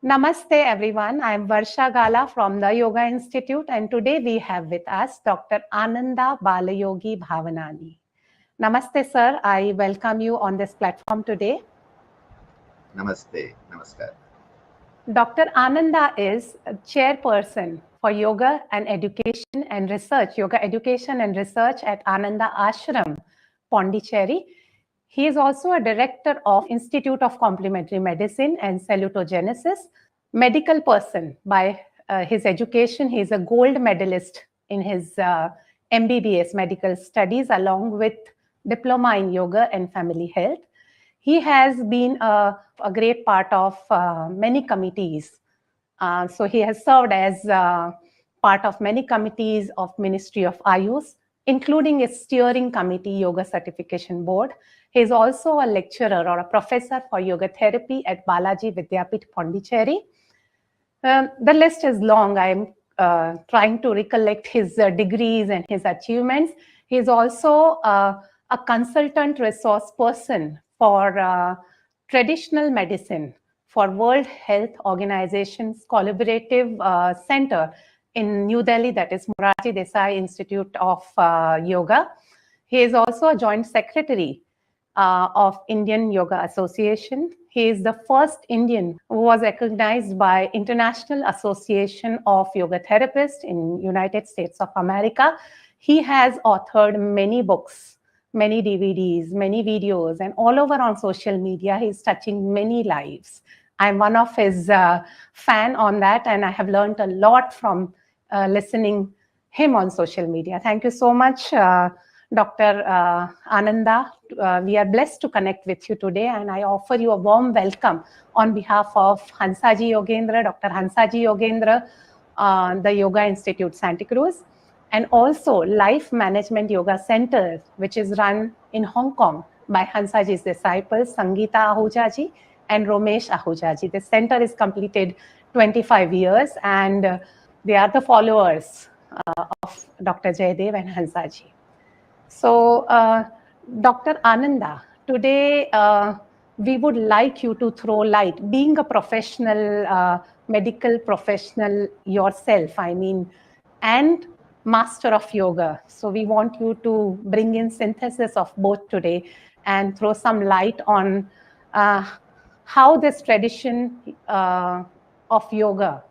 Namaste everyone. I am Varsha Gala from the Yoga Institute, and today we have with us Dr. Ananda Balayogi Bhavanani. Namaste sir, I welcome you on this platform today. Namaste, namaskar. Dr. Ananda is a chairperson for Yoga and Education and Research, Yoga Education and Research at Ananda Ashram, Pondicherry. He is also a director of Institute of Complementary Medicine and Salutogenesis, medical person by his education. He is a gold medalist in his MBBS medical studies along with diploma in yoga and family health. He has been a great part of many committees. So he has served as part of many committees of Ministry of Ayush, including its steering committee, Yoga Certification Board. He is also a lecturer or a professor for yoga therapy at Balaji Vidyapith, Pondicherry. The list is long. I am trying to recollect his degrees and his achievements. He is also a consultant resource person for traditional medicine for World Health Organization's Collaborative Center in New Delhi, that is Morarji Desai Institute of Yoga. He is also a joint secretary of Indian Yoga Association. He is the first Indian who was recognized by International Association of Yoga Therapists in United States of America. He has authored many books, many DVDs, many videos, and all over on social media. He's touching many lives. I'm one of his fan on that, and I have learned a lot from listening him on social media. Thank you so much, Dr. Ananda. We are blessed to connect with you today, and I offer you a warm welcome on behalf of Hansaji Yogendra, Dr. Hansaji Yogendra, the Yoga Institute Santa Cruz, and also Life Management Yoga Center, which is run in Hong Kong by Hansaji's disciples, Sangeeta Ahujaji and Romesh Ahujaji. The center is completed 25 years, and they are the followers of Dr. Jaydev and Hansaji. So, Dr. Ananda, today we would like you to throw light, being a professional, medical professional yourself, I mean, and master of yoga. So we want you to bring in synthesis of both today and throw some light on how this tradition of yoga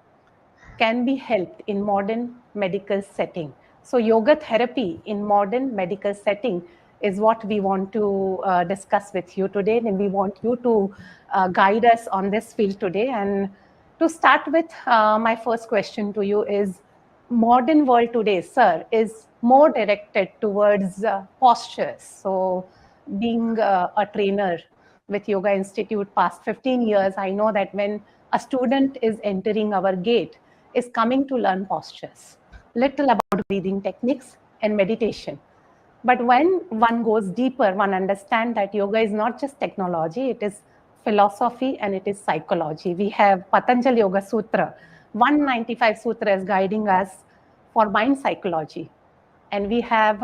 can be helped in modern medical setting. So yoga therapy in modern medical setting is what we want to discuss with you today, and we want you to guide us on this field today. And to start with, my first question to you is, modern world today, sir, is more directed towards postures. So being a trainer with Yoga Institute past 15 years, I know that when a student is entering our gate, is coming to learn postures, little about breathing techniques and meditation. But when one goes deeper, one understands that yoga is not just technology, it is philosophy and it is psychology. We have Patanjali Yoga Sutra, 195 sutras guiding us for mind psychology. And we have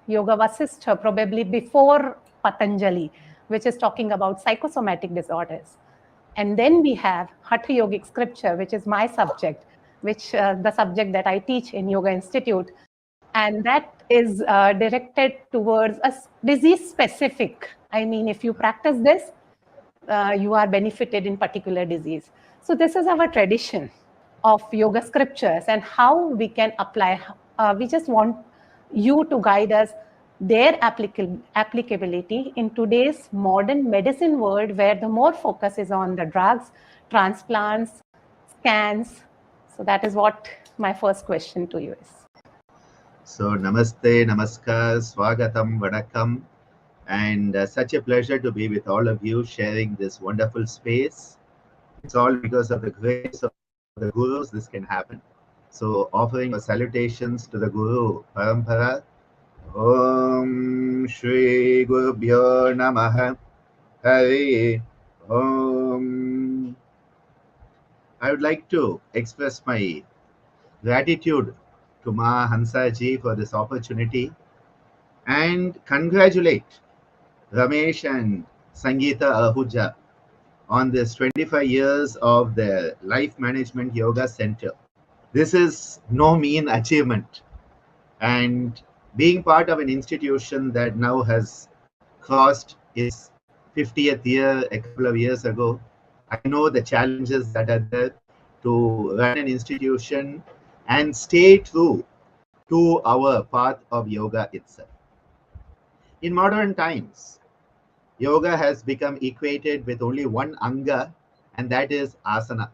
Yoga Vasishtha, probably before Patanjali, which is talking about psychosomatic disorders. And then we have Hatha Yogic scripture, which is my subject, which the subject that I teach in Yoga Institute. And that is directed towards a disease specific. I mean, if you practice this, you are benefited in particular disease. So this is our tradition of yoga scriptures and how we can apply. We just want you to guide us their applicability in today's modern medicine world, where the more focus is on the drugs, transplants, scans. So that is what my first question to you is. So namaste, namaskar, swagatam, vanakkam, and such a pleasure to be with all of you sharing this wonderful space. It's all because of the grace of the gurus this can happen. So offering our salutations to the Guru Parampara. Om Shri Gurubhyo Namaha Hari Om. I would like to express my gratitude to Ma Hansaji for this opportunity and congratulate Ramesh and Sangeeta Ahuja on this 25 years of the Life Management Yoga Center. This is no mean achievement. And being part of an institution that now has crossed its 50th year a couple of years ago, I know the challenges that are there to run an institution and stay true to our path of yoga itself. In modern times, yoga has become equated with only one anga, and that is asana.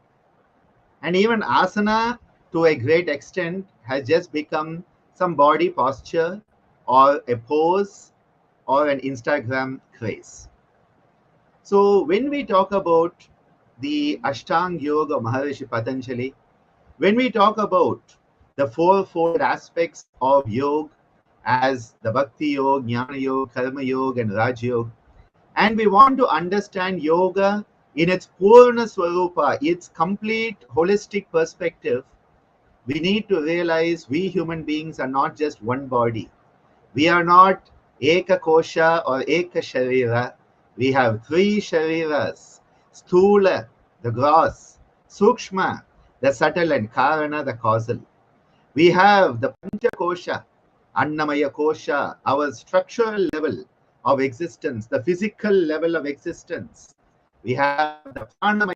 And even asana, to a great extent, has just become some body posture or a pose or an Instagram craze. So when we talk about the Ashtanga Yoga of Maharishi Patanjali, when we talk about the fourfold aspects of yoga as the Bhakti Yoga, Jnana Yoga, Karma Yoga, and Raj Yoga, and we want to understand yoga in its Purna Swarupa, its complete holistic perspective, we need to realize we human beings are not just one body. We are not Eka Kosha or Eka Sharira. We have three Shariras: Sthula, the gross; Sukshma, the subtle; and Karana, the causal. We have the Pancha Kosha, Annamaya Kosha, our structural level of existence, the physical level of existence. We have the Pranamaya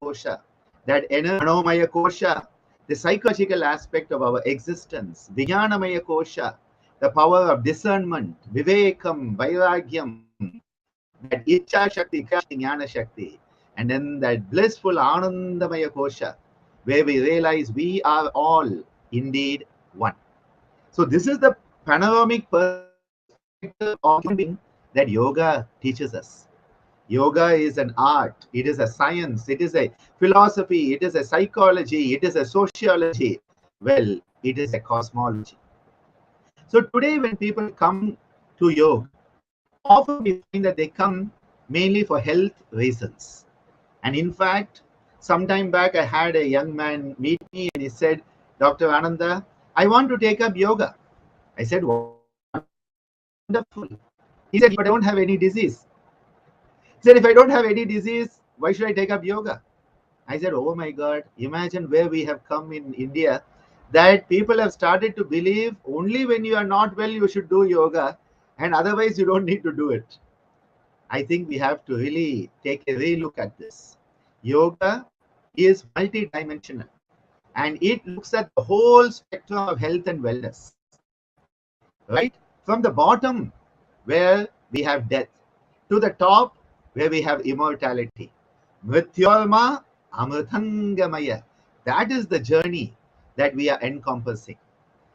Kosha, that Manomaya Kosha, the psychological aspect of our existence, Vijnanamaya Kosha, the power of discernment, Vivekam, Vairagyam, that Icha Shakti, Jnana Shakti, and then that blissful Anandamaya Kosha, where we realize we are all indeed one. So this is the panoramic perspective of human being that yoga teaches us. Yoga is an art, it is a science, it is a philosophy, it is a psychology, it is a sociology. Well, it is a cosmology. So today, when people come to yoga, often we find that they come mainly for health reasons. And in fact, some time back, I had a young man meet me and he said, Dr. Ananda, I want to take up yoga. I said, wonderful. He said, but I don't have any disease. He said, if I don't have any disease, why should I take up yoga? I said, oh my God, imagine where we have come in India, that people have started to believe only when you are not well, you should do yoga, and otherwise you don't need to do it. I think we have to really take a relook at this. Yoga is multidimensional and it looks at the whole spectrum of health and wellness, right? From the bottom, where we have death, to the top, where we have immortality. Mrityorma Amritangamaya. That is the journey that we are encompassing.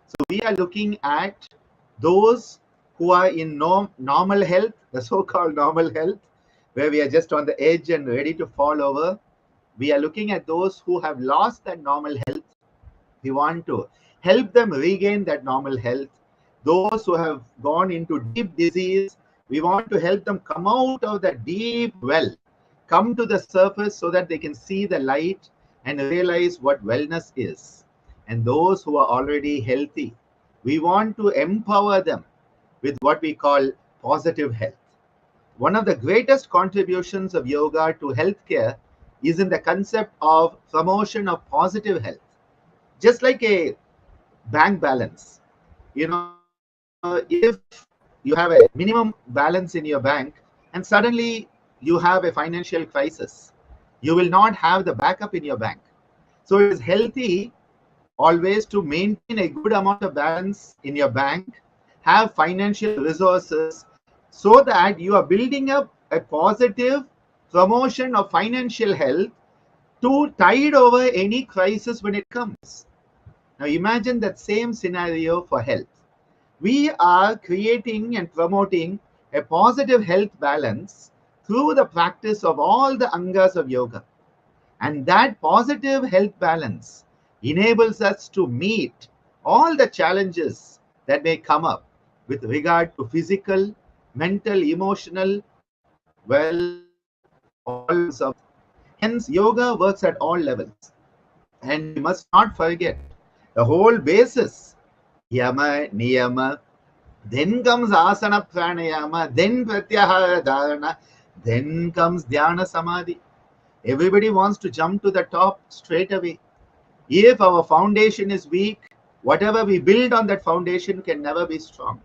So we are looking at those who are in normal health, the so-called normal health, where we are just on the edge and ready to fall over. We are looking at those who have lost that normal health. We want to help them regain that normal health. Those who have gone into deep disease, we want to help them come out of that deep well, come to the surface so that they can see the light and realize what wellness is. And those who are already healthy, we want to empower them with what we call positive health. One of the greatest contributions of yoga to healthcare is in the concept of promotion of positive health. Just like a bank balance, if you have a minimum balance in your bank and suddenly you have a financial crisis, you will not have the backup in your bank. So it is healthy always to maintain a good amount of balance in your bank, have financial resources, so that you are building up a positive promotion of financial health to tide over any crisis when it comes. Now imagine that same scenario for health. We are creating and promoting a positive health balance through the practice of all the angas of yoga. And that positive health balance enables us to meet all the challenges that may come up with regard to physical, mental, emotional, well, all levels of. Hence, yoga works at all levels. And we must not forget the whole basis: yama, niyama, Then comes asana pranayama, then pratyahara dharana, then comes dhyana samadhi. Everybody wants to jump to the top straight away. If our foundation is weak, whatever we build on that foundation can never be strong.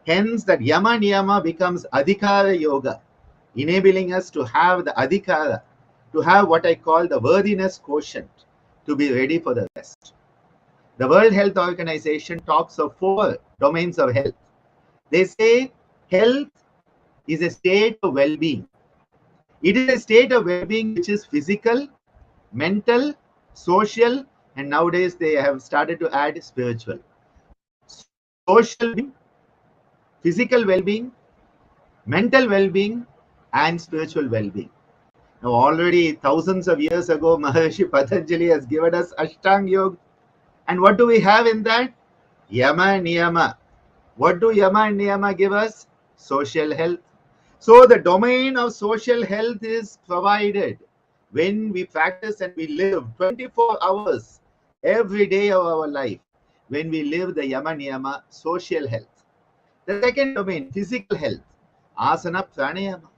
Hence, that yama niyama becomes adhikara yoga, enabling us to have the adhikara, to have what I call the worthiness quotient, to be ready for the rest. The World Health Organization talks of 4 domains of health. They say health is a state of well-being. It is a state of well-being which is physical, mental, social, and nowadays they have started to add spiritual. Social well-being, physical well-being, mental well-being, and spiritual well-being. Now, already thousands of years ago, Maharishi Patanjali has given us Ashtanga Yoga. And what do we have in that? Yama and Niyama. What do Yama and Niyama give us? Social health. So the domain of social health is provided when we practice and we live 24 hours every day of our life, when we live the Yama Niyama social health. The second domain, physical health, asana pranayama,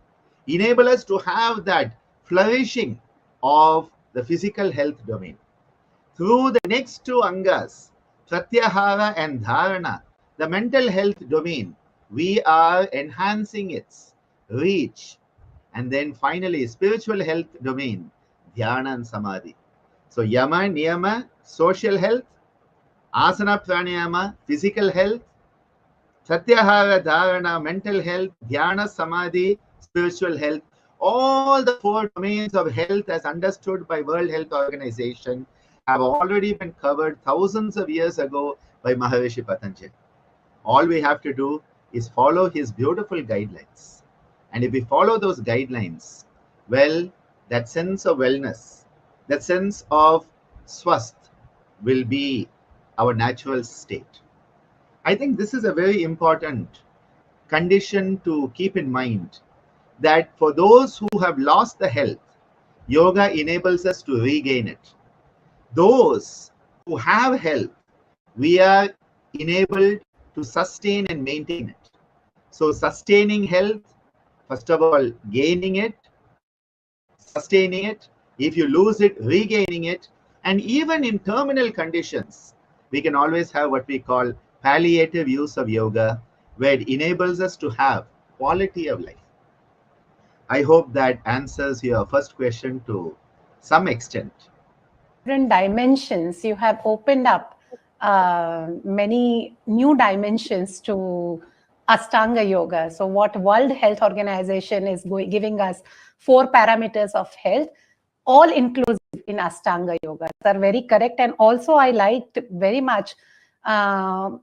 enable us to have that flourishing of the physical health domain. Through the next 2 angas, pratyahara and dharana, the mental health domain, we are enhancing its reach. And then finally, spiritual health domain, dhyana and samadhi. So yama, niyama, social health, asana pranayama, physical health, pratyahara, dharana, mental health, dhyana, samadhi, spiritual health. All the 4 domains of health as understood by World Health Organization have already been covered thousands of years ago by Maharishi Patanjali. All we have to do is follow his beautiful guidelines. And if we follow those guidelines, well, that sense of wellness, that sense of swasth will be our natural state. I think this is a very important condition to keep in mind, that for those who have lost the health, yoga enables us to regain it. Those who have health, we are enabled to sustain and maintain it. So sustaining health, first of all, gaining it, sustaining it, if you lose it, regaining it, and even in terminal conditions, we can always have what we call palliative use of yoga, where it enables us to have quality of life. I hope that answers your first question to some extent. Different dimensions, you have opened up many new dimensions to Ashtanga Yoga. So what World Health Organization is giving us 4 parameters of health, all inclusive in Ashtanga Yoga. Are very correct. And also I liked very much on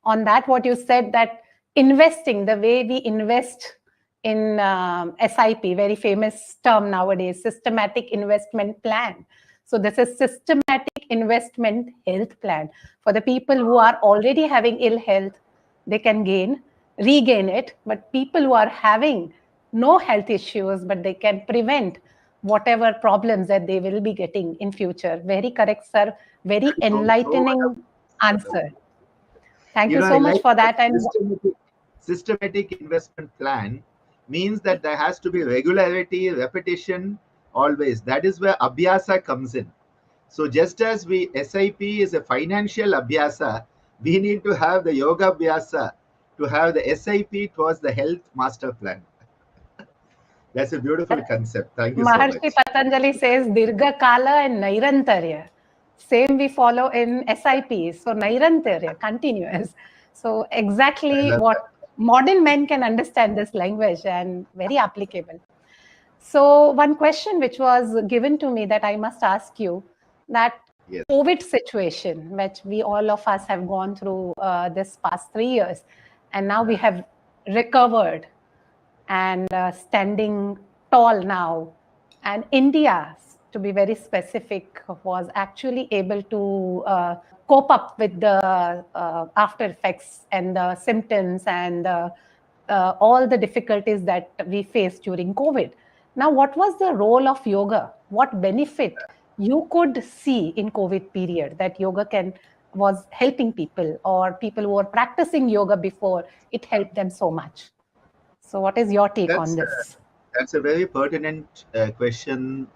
that what you said, that investing, the way we invest in SIP, very famous term nowadays, systematic investment plan. So this is systematic investment health plan. For the people who are already having ill health, they can regain it. But people who are having no health issues, but they can prevent whatever problems that they will be getting in future. Very correct, sir. Very enlightening answer. Thank you so much for that. And systematic investment plan means that there has to be regularity, repetition, always. That is where abhyasa comes in. So just as SIP is a financial abhyasa, we need to have the yoga abhyasa to have the SIP towards the health master plan. That's a beautiful concept. Thank you so much. Maharshi Patanjali says Dirgha Kala and Nairantarya. Same we follow in SIP. So Nairantarya, continuous. So exactly what modern men can understand this language, and very applicable. So one question which was given to me that I must ask you, that Yes. COVID situation, which we all of us have gone through this past 3 years, and now we have recovered and standing tall now. And India, to be very specific, was actually able to cope up with the after effects and the symptoms and all the difficulties that we faced during COVID. Now, what was the role of yoga? What benefit you could see in COVID period that yoga can was helping people, or people who were practicing yoga before, it helped them so much. So what is your take on That's this? that's a very pertinent question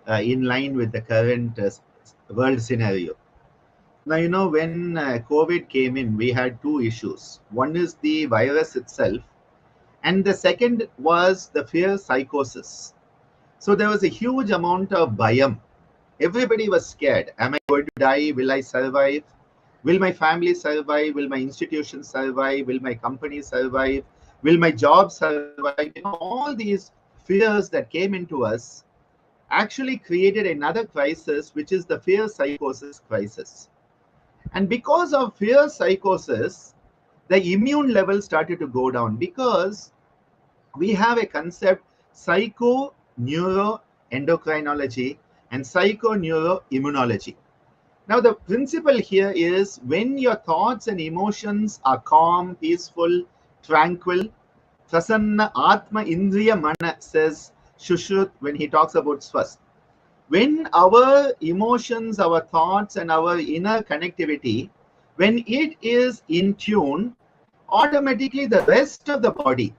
in line with the current world scenario. Now, when COVID came in, we had two issues. One is the virus itself, and the second was the fear psychosis. So there was a huge amount of bayam. Everybody was scared. Am I going to die? Will I survive? Will my family survive? Will my institution survive? Will my company survive? Will my job survive? All these fears that came into us actually created another crisis, which is the fear psychosis crisis. And because of fear psychosis, the immune level started to go down, because we have a concept, psycho neuro endocrinology and psycho neuro immunology. Now, the principle here is, when your thoughts and emotions are calm, peaceful, tranquil, prasanna atma indriya mana, says Shushruth when he talks about swast. When our emotions, our thoughts, and our inner connectivity, when it is in tune, automatically the rest of the body,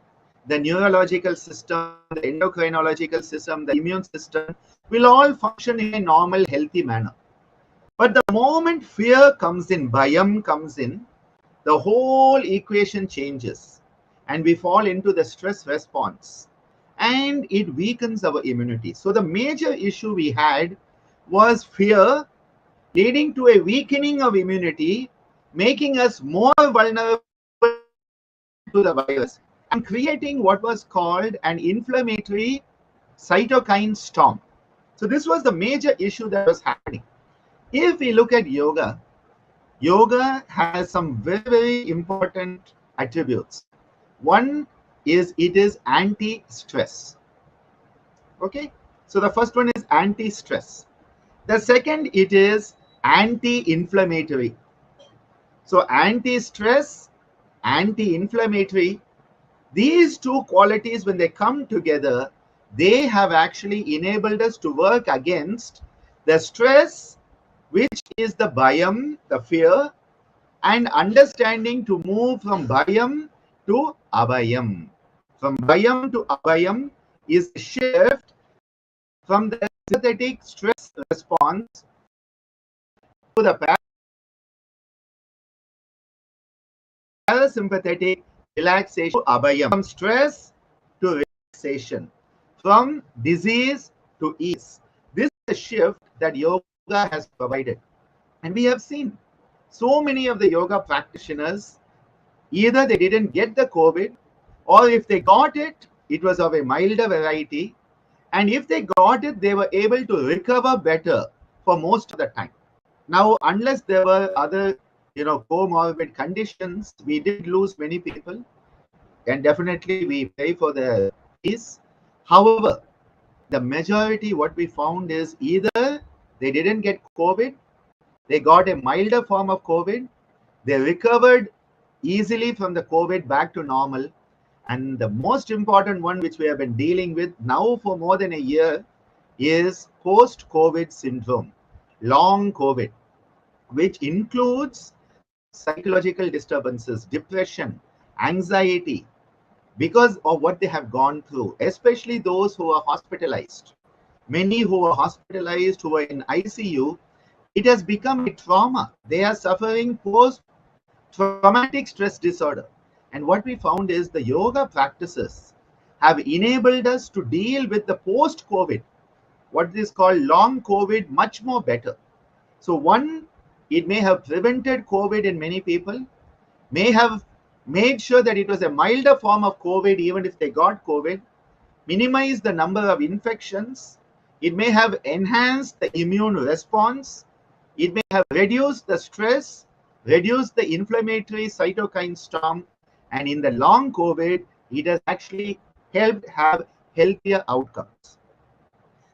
the neurological system, the endocrinological system, the immune system, will all function in a normal, healthy manner. But the moment fear comes in, bayam comes in, the whole equation changes and we fall into the stress response, and it weakens our immunity. So the major issue we had was fear, leading to a weakening of immunity, making us more vulnerable to the virus, and creating what was called an inflammatory cytokine storm. So this was the major issue that was happening. If we look at yoga, yoga has some very, very important attributes. One is, it is anti-stress. Okay, so the first one is anti-stress. The second, it is anti-inflammatory. So anti-stress, anti-inflammatory, these two qualities, when they come together, they have actually enabled us to work against the stress, which is the bayam, the fear, and understanding to move from bayam to abhayam. From bayam to abhayam is a shift from the sympathetic stress response to the parasympathetic relaxation to abhayam. From stress to relaxation. From disease to ease. This is a shift that yoga has provided. And we have seen so many of the yoga practitioners, either they didn't get the COVID, or if they got it, it was of a milder variety. And if they got it, they were able to recover better for most of the time. Now, unless there were other, comorbid conditions, we did lose many people, and definitely we pray for their peace. However, the majority, what we found is, either they didn't get COVID, they got a milder form of COVID, they recovered easily from the COVID back to normal. And the most important one, which we have been dealing with now for more than a year, is post-COVID syndrome, long COVID, which includes psychological disturbances, depression, anxiety, because of what they have gone through, especially those who are hospitalized. Many who are hospitalized, who are in ICU, it has become a trauma. They are suffering post-traumatic stress disorder. And what we found is, the yoga practices have enabled us to deal with the post-COVID, what is called long COVID, much more better. So one, it may have prevented COVID in many people, may have made sure that it was a milder form of COVID even if they got COVID, minimize the number of infections, it may have enhanced the immune response, it may have reduced the stress, reduced the inflammatory cytokine storm, and in the long COVID, it has actually helped have healthier outcomes.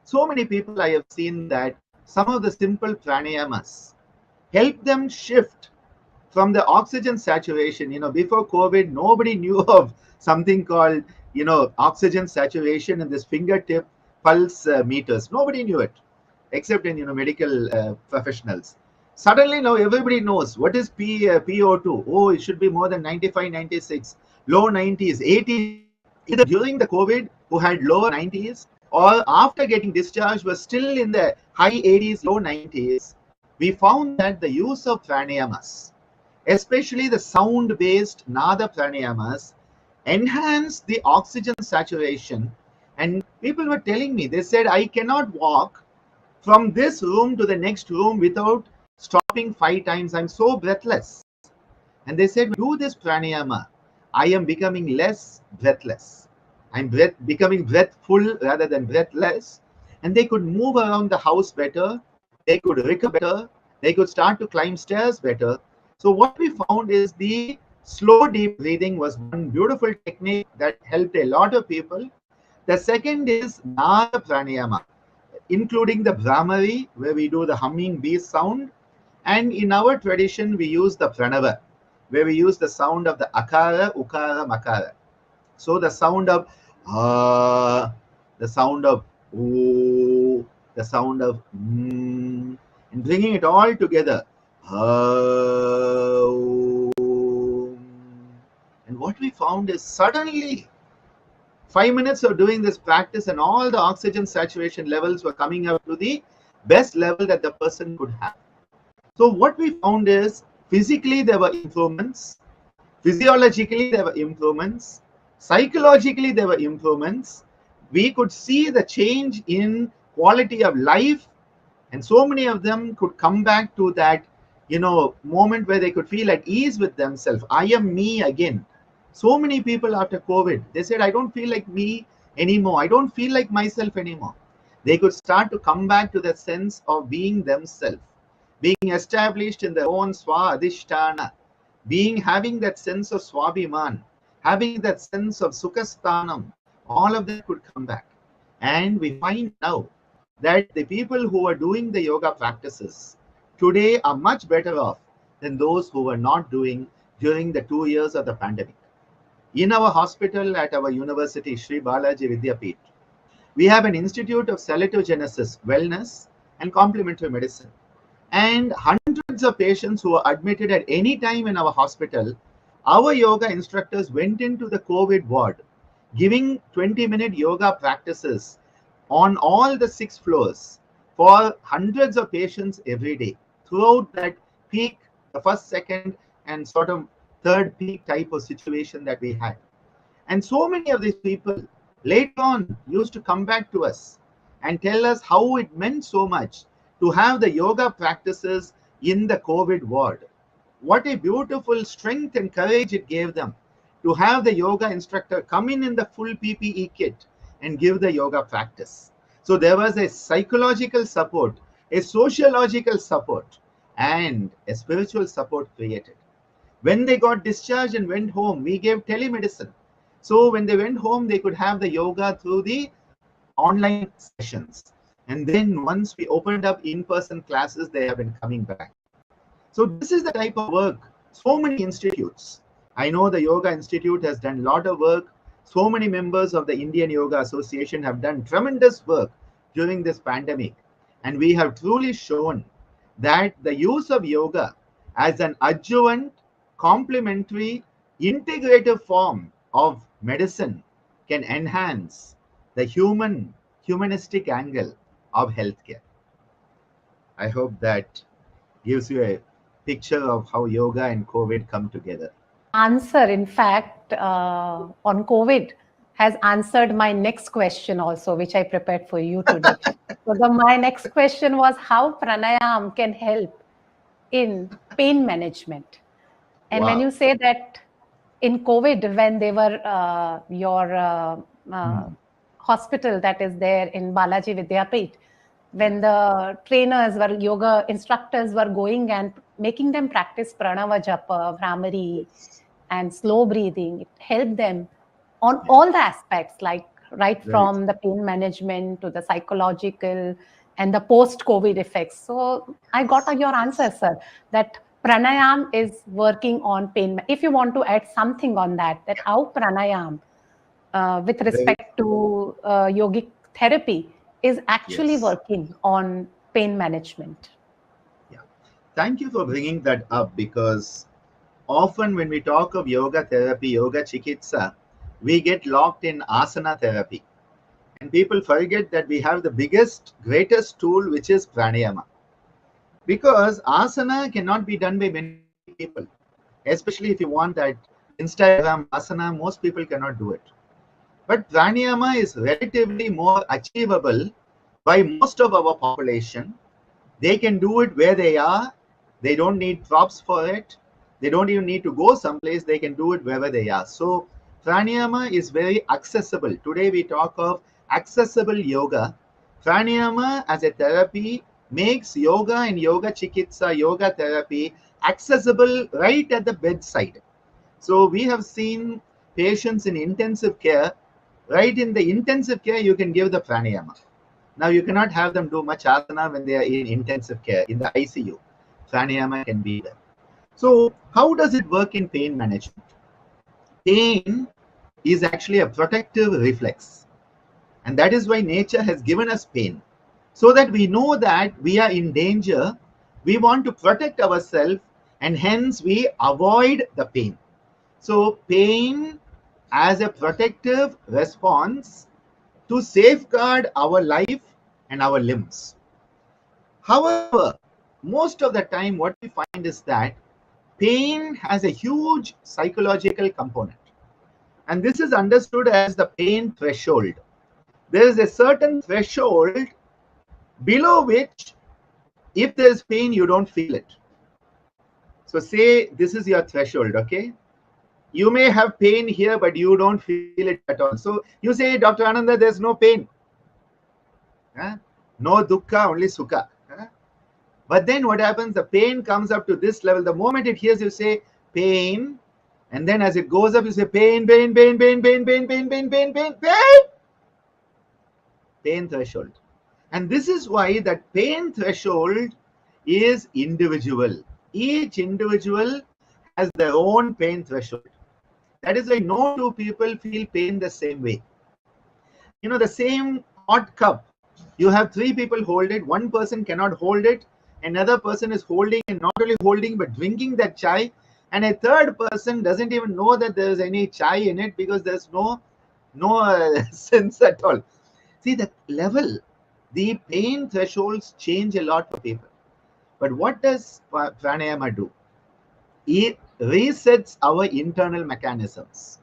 So many people I have seen that some of the simple pranayamas help them shift from the oxygen saturation. Before COVID, nobody knew of something called, oxygen saturation and this fingertip pulse meters. Nobody knew it, except in, medical professionals. Suddenly now everybody knows what is PO2. Oh, it should be more than 95, 96, low 90s, 80s. Either during the COVID who had lower 90s or after getting discharged was still in the high 80s, low 90s. We found that the use of pranayamas, especially the sound-based nada pranayamas, enhance the oxygen saturation. And people were telling me, they said, I cannot walk from this room to the next room without stopping 5 times. I'm so breathless. And they said, do this pranayama. I am becoming less breathless. Becoming breathful rather than breathless. And they could move around the house better. They could recover better. They could start to climb stairs better. So what we found is the slow deep breathing was one beautiful technique that helped a lot of people. The second is Nada Pranayama, including the Brahmari, where we do the humming bee sound. And in our tradition, we use the Pranava, where we use the sound of the Akara, Ukara, Makara. So the sound of the sound of oo, the sound of and bringing it all together. And what we found is suddenly 5 minutes of doing this practice and all the oxygen saturation levels were coming up to the best level that the person could have. So what we found is physically there were improvements, physiologically there were improvements, psychologically there were improvements. We could see the change in quality of life, and so many of them could come back to that moment where they could feel at ease with themselves. I am me again. So many people after COVID, they said, I don't feel like me anymore. I don't feel like myself anymore. They could start to come back to that sense of being themselves, being established in their own swa-adhishtana, having that sense of swabhiman, having that sense of sukhasthanam. All of that could come back. And we find now that the people who are doing the yoga practices today are much better off than those who were not doing during the 2 years of the pandemic. In our hospital at our university, Sri Balaji Vidyapeeth, we have an institute of salatogenesis, wellness, and complementary medicine. And hundreds of patients who were admitted at any time in our hospital, our yoga instructors went into the COVID ward, giving 20-minute yoga practices on all the 6 floors for hundreds of patients every day throughout that peak, the first, second, and sort of third peak type of situation that we had. And so many of these people later on used to come back to us and tell us how it meant so much to have the yoga practices in the COVID ward. What a beautiful strength and courage it gave them to have the yoga instructor come in the full PPE kit and give the yoga practice. So there was a psychological support, a sociological support, and a spiritual support created. When they got discharged and went home, we gave telemedicine. So when they went home, they could have the yoga through the online sessions. And then once we opened up in-person classes, they have been coming back. So this is the type of work. So many institutes. I know the Yoga Institute has done a lot of work. So many members of the Indian Yoga Association have done tremendous work during this pandemic. And we have truly shown that the use of yoga as an adjuvant, complementary, integrative form of medicine can enhance the humanistic angle of healthcare. I hope that gives you a picture of how yoga and COVID come together. Answer, in fact, on COVID has answered my next question also, which I prepared for you today. So my next question was how pranayam can help in pain management. And when Wow. you say that in COVID, when they were your hospital that is there in Balaji Vidyapeeth, when the trainers were yoga instructors were going and making them practice pranava japa, bhramari, and slow breathing, it helped them on all the aspects, like right from the pain management to the psychological and the post-COVID effects. So I got your answer, sir, that pranayam is working on pain. If you want to add something on that how pranayam with respect to yogic therapy is actually working on pain management. Yeah. Thank you for bringing that up, because often when we talk of yoga therapy, yoga chikitsa, we get locked in asana therapy. And people forget that we have the biggest, greatest tool, which is pranayama. Because asana cannot be done by many people, especially if you want that Instagram asana, most people cannot do it. But pranayama is relatively more achievable by most of our population. They can do it where they are. They don't need props for it. They don't even need to go someplace. They can do it wherever they are. So pranayama is very accessible. Today we talk of accessible yoga. Pranayama as a therapy makes yoga and yoga chikitsa, yoga therapy accessible right at the bedside. So we have seen patients in intensive care. Right in the intensive care, you can give the pranayama. Now, you cannot have them do much asana when they are in intensive care, in the ICU. Pranayama can be there. So, how does it work in pain management? Pain is actually a protective reflex. And that is why nature has given us pain. So that we know that we are in danger, we want to protect ourselves, and hence we avoid the pain. So, pain as a protective response to safeguard our life and our limbs. However, most of the time, what we find is that pain has a huge psychological component. And this is understood as the pain threshold. There is a certain threshold below which, if there is pain, you don't feel it. So, say this is your threshold, okay? You may have pain here, but you don't feel it at all. So, you say, Dr. Ananda, there's no pain. No dukkha, only sukha. But then what happens? The pain comes up to this level. The moment it hears you say pain, and then as it goes up, you say pain, pain, pain, pain, pain, pain, pain, pain, pain, pain, pain. Pain threshold. And this is why that pain threshold is individual. Each individual has their own pain threshold. That is why no two people feel pain the same way. You know, the same hot cup, you have three people hold it. One person cannot hold it. Another person is holding, and not only holding but drinking that chai, and a third person doesn't even know that there is any chai in it, because there's no sense at all. See, the level, the pain thresholds change a lot for people. But what does pranayama do? It resets our internal mechanisms.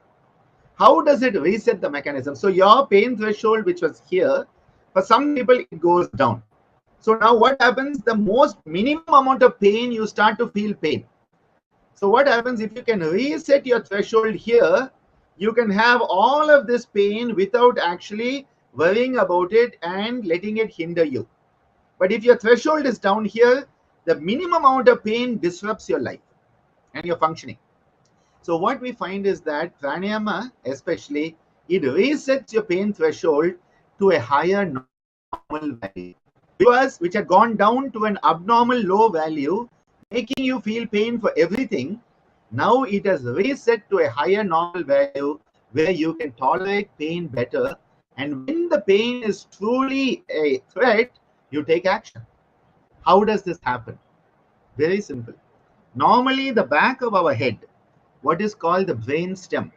How does it reset the mechanism? So your pain threshold, which was here, for some people it goes down. So now what happens? The most minimum amount of pain, you start to feel pain. So what happens if you can reset your threshold here? You can have all of this pain without actually worrying about it and letting it hinder you. But if your threshold is down here, the minimum amount of pain disrupts your life and your functioning. So what we find is that pranayama, especially, it resets your pain threshold to a higher normal value. Which had gone down to an abnormal low value, making you feel pain for everything, now it has reset to a higher normal value where you can tolerate pain better. And when the pain is truly a threat, you take action. How does this happen? Very simple. Normally, the back of our head, what is called the brain stem,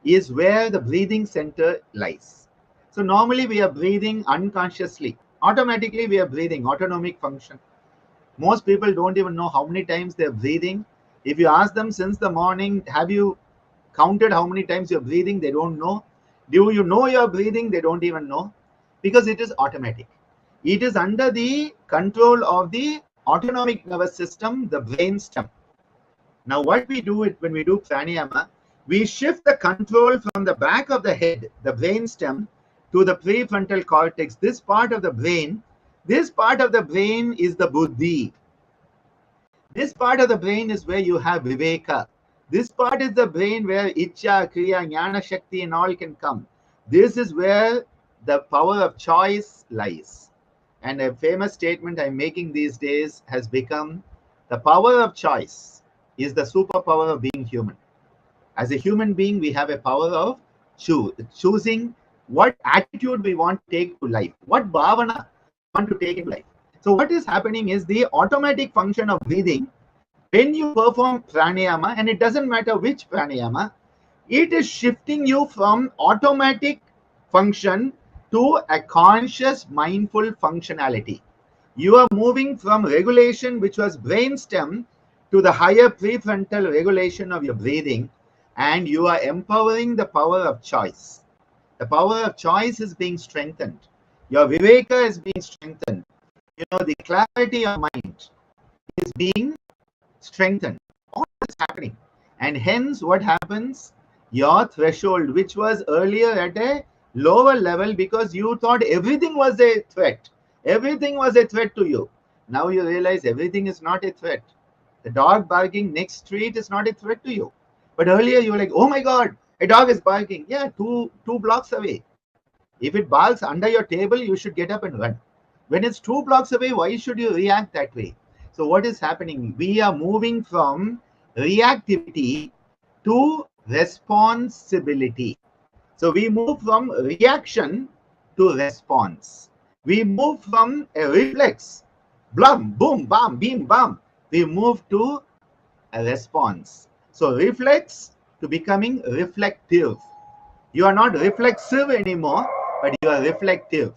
is where the breathing center lies. So normally we are breathing unconsciously. Automatically we are breathing, autonomic function. Most people don't even know how many times they're breathing. If you ask them since the morning, have you counted how many times you're breathing? They don't know. Do you know you're breathing? They don't even know, because it is automatic. It is under the control of the autonomic nervous system, the brain stem. Now what we do when we do pranayama, we shift the control from the back of the head, the brain stem, to the prefrontal cortex. This part of the brain is the buddhi. This part of the brain is where you have viveka. This part is the brain where ichcha, kriya, jnana, shakti and all can come. This is where the power of choice lies. And a famous statement I'm making these days has become, the power of choice is the superpower of being human. As a human being, we have a power of choosing what attitude we want to take to life, what bhavana we want to take into life. So what is happening is the automatic function of breathing. When you perform pranayama, and it doesn't matter which pranayama, it is shifting you from automatic function to a conscious mindful functionality. You are moving from regulation, which was brainstem, to the higher prefrontal regulation of your breathing, and you are empowering the power of choice. The power of choice is being strengthened. Your viveka is being strengthened. The clarity of mind is being strengthened. All is happening. And hence, what happens? Your threshold, which was earlier at a lower level because you thought everything was a threat. Everything was a threat to you. Now you realize everything is not a threat. The dog barking next street is not a threat to you. But earlier you were like, oh my God, a dog is barking. Yeah, two blocks away. If it barks under your table, you should get up and run. When it's 2 blocks away, why should you react that way? So what is happening? We are moving from reactivity to responsibility. So we move from reaction to response. We move from a reflex, blum, boom, bam, beam, bam. We move to a response. So reflex to becoming reflective. You are not reflexive anymore, but you are reflective.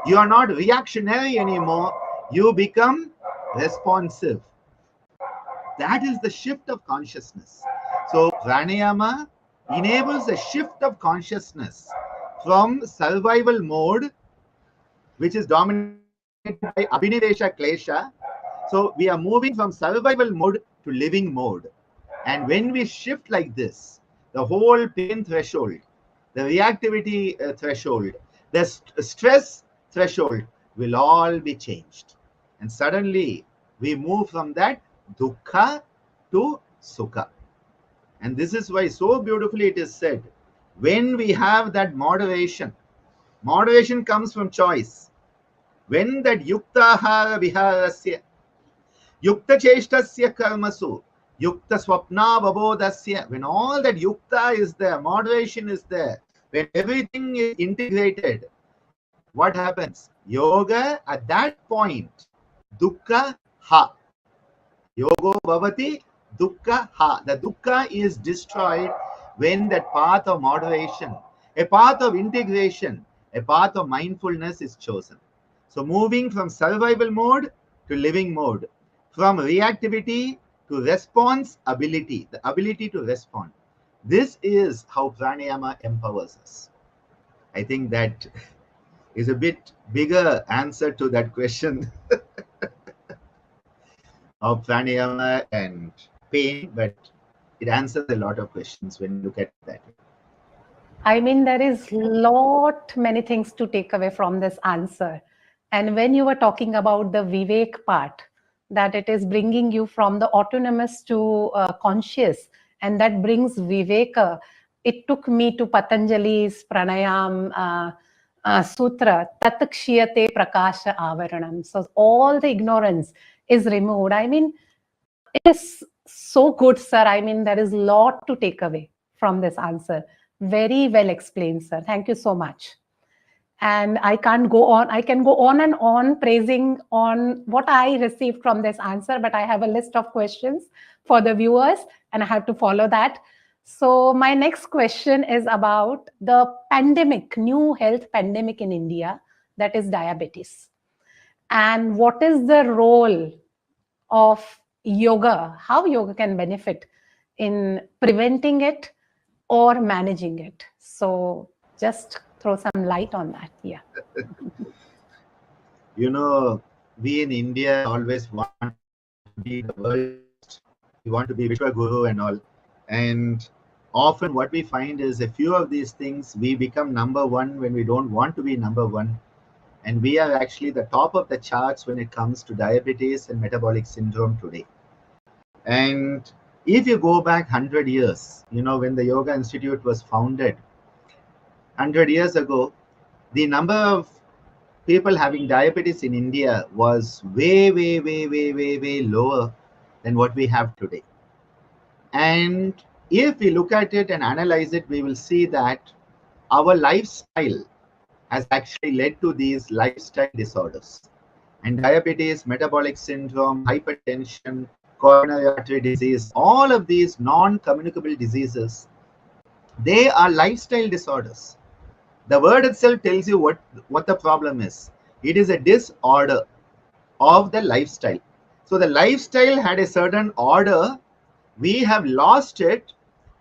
You are not reactionary anymore. You become responsive. That is the shift of consciousness. So pranayama enables a shift of consciousness from survival mode, which is dominated by abhinivesha klesha. So we are moving from survival mode to living mode. And when we shift like this, the whole pain threshold, the reactivity threshold, the stress threshold will all be changed. And suddenly we move from that dukkha to sukha. And this is why so beautifully it is said, when we have that moderation comes from choice. When that yuktahara viharasya, yukta cheshtasya karmasu, yukta swapna vabodasya, when all that yukta is there, moderation is there, when everything is integrated, what happens? Yoga at that point, dukkha ha. Yogo bhavati dukkha ha. The dukkha is destroyed when that path of moderation, a path of integration, a path of mindfulness is chosen. So moving from survival mode to living mode, from reactivity to response ability, the ability to respond. This is how pranayama empowers us. I think that is a bit bigger answer to that question of pranayama and pain, but it answers a lot of questions when you look at it that way. I mean, there is many things to take away from this answer. And when you were talking about the Vivek part, that it is bringing you from the autonomous to conscious, and that brings Viveka. It took me to Patanjali's Pranayam Sutra, Tatakshiyate Prakasha Avaranam. So all the ignorance is removed. I mean, it is so good, sir. I mean, there is a lot to take away from this answer. Very well explained, sir. Thank you so much. And I can't go on. I can go on and on praising on what I received from this answer, but I have a list of questions for the viewers and I have to follow that. So my next question is about the pandemic, new health pandemic in India, that is diabetes. And what is the role of yoga, how yoga can benefit in preventing it or managing it? So just throw some light on that. Yeah. We in India always want to be the world's best. We want to be Vishwa Guru and all. And often what we find is a few of these things, we become number one when we don't want to be number one. And we are actually the top of the charts when it comes to diabetes and metabolic syndrome today. And if you go back 100 years, when the Yoga Institute was founded, 100 years ago, the number of people having diabetes in India was way, way, way, way, way, way lower than what we have today. And if we look at it and analyze it, we will see that our lifestyle has actually led to these lifestyle disorders. And diabetes, metabolic syndrome, hypertension, coronary artery disease, all of these non-communicable diseases, they are lifestyle disorders. The word itself tells you what the problem is. It is a disorder of the lifestyle. So the lifestyle had a certain order. We have lost it.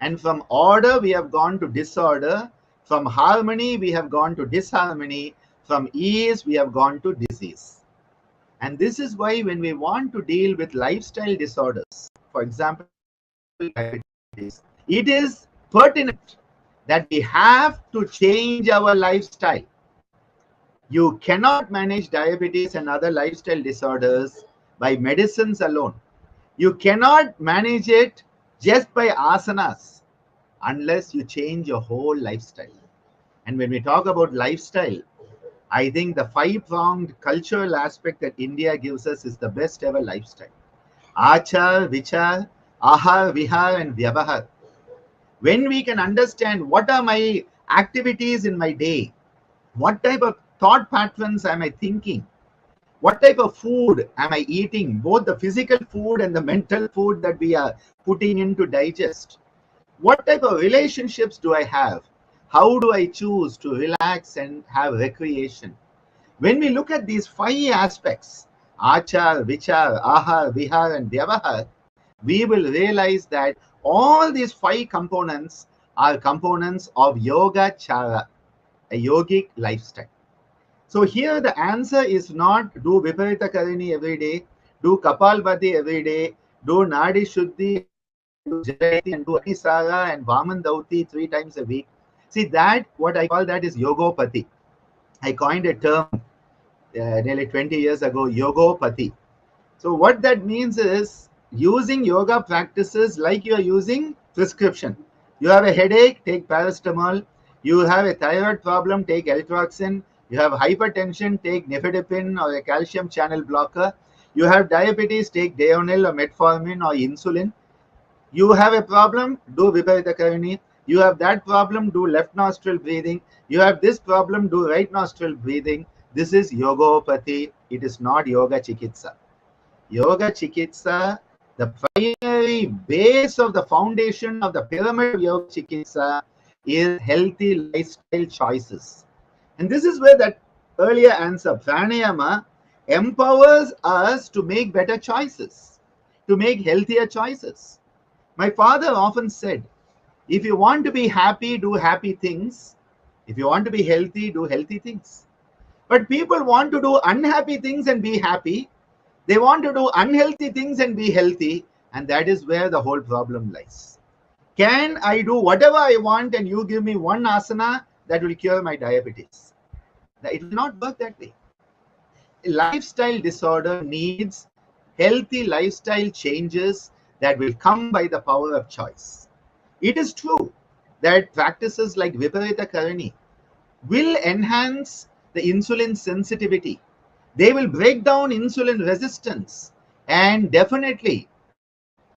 And from order, we have gone to disorder. From harmony, we have gone to disharmony. From ease, we have gone to disease. And this is why when we want to deal with lifestyle disorders, for example, diabetes, it is pertinent that we have to change our lifestyle. You cannot manage diabetes and other lifestyle disorders by medicines alone. You cannot manage it just by asanas unless you change your whole lifestyle. And when we talk about lifestyle, I think the five-pronged cultural aspect that India gives us is the best ever lifestyle. Achar, Vichar, Ahar, Vihar, and Vyavahar. When we can understand what are my activities in my day, what type of thought patterns am I thinking, what type of food am I eating, both the physical food and the mental food that we are putting in to digest, what type of relationships do I have, how do I choose to relax and have recreation. When we look at these five aspects, achar, vichar, ahar, vihar, and vyavahar, we will realize that all these five components are components of yoga chara, a yogic lifestyle. So here the answer is not do Viparita Karini every day, do Kapalbhati every day, do Nadi Shuddhi, do Jayati and do Anisara and Vaman Dauti 3 times a week. See that, what I call that is Yogopati. I coined a term nearly 20 years ago, Yogopati. So what that means is using yoga practices like you are using prescription. You have a headache, take paracetamol. You have a thyroid problem, take L-Troxin. You have hypertension, take nifedipine or a calcium channel blocker. You have diabetes, take Daonil or metformin or insulin. You have a problem, do Viparita Karini. You have that problem, do left nostril breathing. You have this problem, do right nostril breathing. This is Yogopathy. It is not Yoga Chikitsa. Yoga Chikitsa, the primary base of the foundation of the pyramid of Yoga Chikitsa is healthy lifestyle choices. And this is where that earlier answer, Pranayama, empowers us to make better choices, to make healthier choices. My father often said, if you want to be happy, do happy things. If you want to be healthy, do healthy things. But people want to do unhappy things and be happy. They want to do unhealthy things and be healthy. And that is where the whole problem lies. Can I do whatever I want and you give me one asana that will cure my diabetes? It will not work that way. A lifestyle disorder needs healthy lifestyle changes that will come by the power of choice. It is true that practices like Viparita Karini will enhance the insulin sensitivity. They will break down insulin resistance and definitely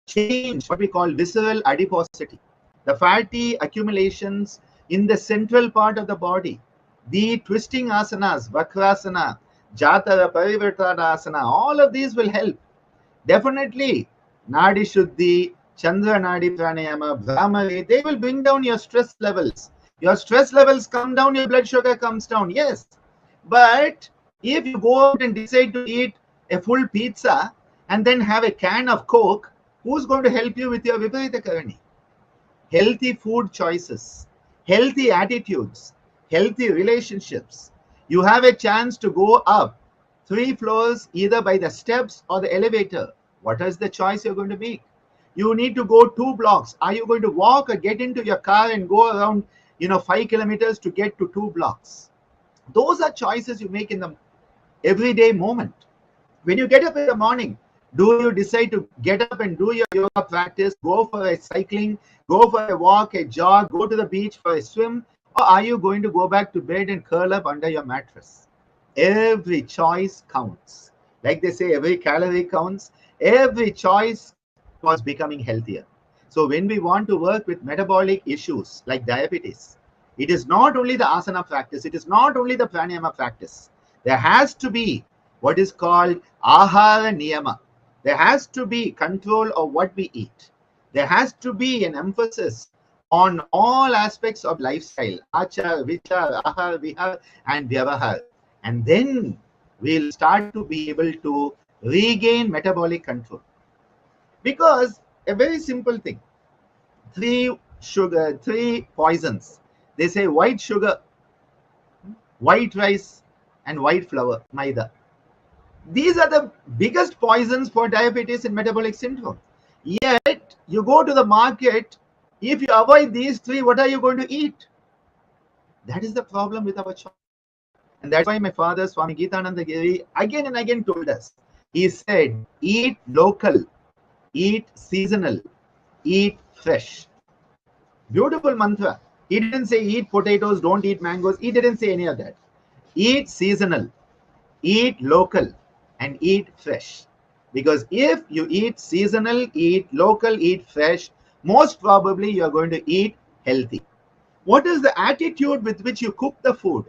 change what we call visceral adiposity, the fatty accumulations in the central part of the body. The twisting asanas, Vakrasana, Jatara, Parivartana, all of these will help. Definitely, Nadi Shuddhi, Chandra Nadi Pranayama, Brahmari, they will bring down your stress levels. Your stress levels come down, your blood sugar comes down, yes. But if you go out and decide to eat a full pizza and then have a can of Coke, who's going to help you with your Viparita Karani? Healthy food choices, healthy attitudes, healthy relationships. You have a chance to go up 3 floors either by the steps or the elevator. What is the choice you're going to make? You need to go 2 blocks. Are you going to walk or get into your car and go around 5 kilometers to get to 2 blocks? Those are choices you make in the everyday moment. When you get up in the morning, do you decide to get up and do your yoga practice, go for a cycling, go for a walk, a jog, go to the beach for a swim, or are you going to go back to bed and curl up under your mattress? Every choice counts. Like they say, every calorie counts. Every choice was becoming healthier. So when we want to work with metabolic issues like diabetes, it is not only the asana practice, it is not only the pranayama practice. There has to be what is called ahara niyama. There has to be control of what we eat. There has to be an emphasis on all aspects of lifestyle, achar, vichar, ahar, vihar, and vyavahar. And then we'll start to be able to regain metabolic control. Because a very simple thing, three poisons. They say white sugar, white rice, and white flour, maida. These are the biggest poisons for diabetes and metabolic syndrome. Yet, you go to the market, if you avoid these three, what are you going to eat? That is the problem with our choice. And that's why my father, Swami Geetananda Giri, again and again told us, he said, eat local, eat seasonal, eat fresh. Beautiful mantra. He didn't say eat potatoes, don't eat mangoes. He didn't say any of that. Eat seasonal, eat local, and eat fresh. Because if you eat seasonal, eat local, eat fresh, most probably you are going to eat healthy. What is the attitude with which you cook the food?